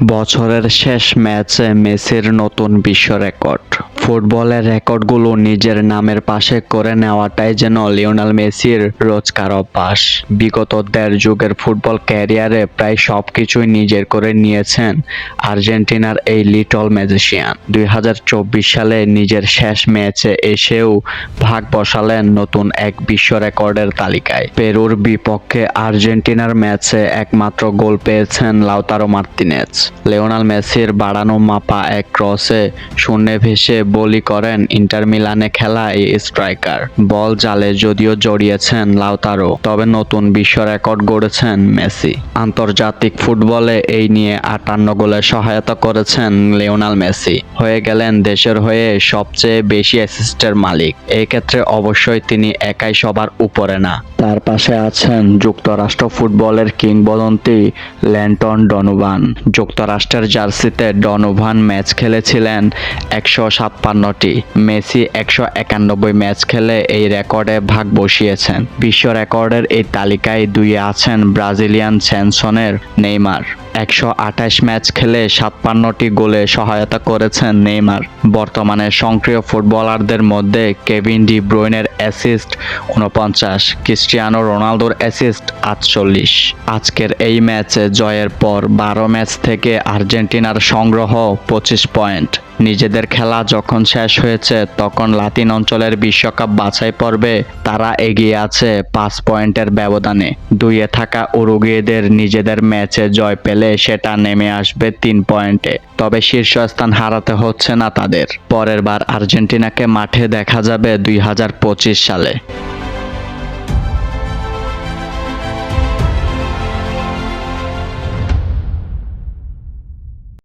বছরের শেষ ম্যাচে মেসির নতুন বিশ্ব রেকর্ড। ফুটবলের রেকর্ডগুলো নিজের নামের পাশে করে নেওয়াটাই যেন লিওনেল মেসির রোজকার অভ্যাস। বিগত দেড় যুগের ফুটবল ক্যারিয়ারে প্রায় সবকিছুই নিজের করে নিয়েছেন আর্জেন্টিনার এই লিটল ম্যাজিশিয়ান। 2024 সালে নিজের শেষ ম্যাচে এসেও ভাগ বসালেন নতুন এক বিশ্ব রেকর্ডের তালিকায়। পেরুর বিপক্ষে আর্জেন্টিনার ম্যাচে একমাত্র গোল পেয়েছেন লাউতারো মার্তিনেজ। লিওনেল মেসির বাড়ানো মাপা এক ক্রসে শূন্যে ভেসে বলি করেন ইন্টার মিলানে খেলা এই স্ট্রাইকার। বল জালে যদিও জড়িয়েছেন লাউতারো, তবে নতুন বিশ্ব রেকর্ড গড়েছেন মেসি। আন্তর্জাতিক ফুটবলে এই নিয়ে 58 গোলে সহায়তা করেছেন লিওনেল মেসি। হয়ে গেলেন দেশের হয়ে সবচেয়ে বেশি অ্যাসিস্টের মালিক। এই ক্ষেত্রে অবশ্যই তিনি একাই সবার উপরে না, তার পাশে আছেন যুক্তরাষ্ট্র ফুটবলের কিংবদন্তি ল্যান্টন ডনোভান। যুক্তরাষ্ট্রের জার্সিতে ডনোভান ম্যাচ খেলেছিলেন 156টি। মেসি 191 ম্যাচ খেলে এই রেকর্ডে ভাগ বসিয়েছেন। বিশ্ব রেকর্ডের এই তালিকায় দুইয়ে আছেন ব্রাজিলিয়ান সেনসনের নেইমার। 128 ম্যাচ খেলে 56টি গোলে সহায়তা করেছেন নেইমার। বর্তমানে সক্রিয় ফুটবলারদের মধ্যে কেভিন ডি ব্রুইনের অ্যাসিস্ট 49, ক্রিস্টিয়ানো রোনালদোর অ্যাসিস্ট 48। আজকের এই ম্যাচে জয়ের পর 12 ম্যাচ থেকে আর্জেন্টিনার সংগ্রহ 25 পয়েন্ট। নিজেদের খেলা যখন শেষ হয়েছে তখন লাতিন অঞ্চলের বিশ্বকাপ বাছাই পর্বে তারা এগিয়ে আছে 5 পয়েন্টের ব্যবধানে। দুইয়ে থাকা উরুগুয়েদের নিজেদের ম্যাচে জয় পেলে সেটা নেমে আসবে 3 পয়েন্টে। তবে শীর্ষস্থান হারাতে হচ্ছে না তাদের। পরের বার আর্জেন্টিনাকে মাঠে দেখা যাবে 2025 সালে।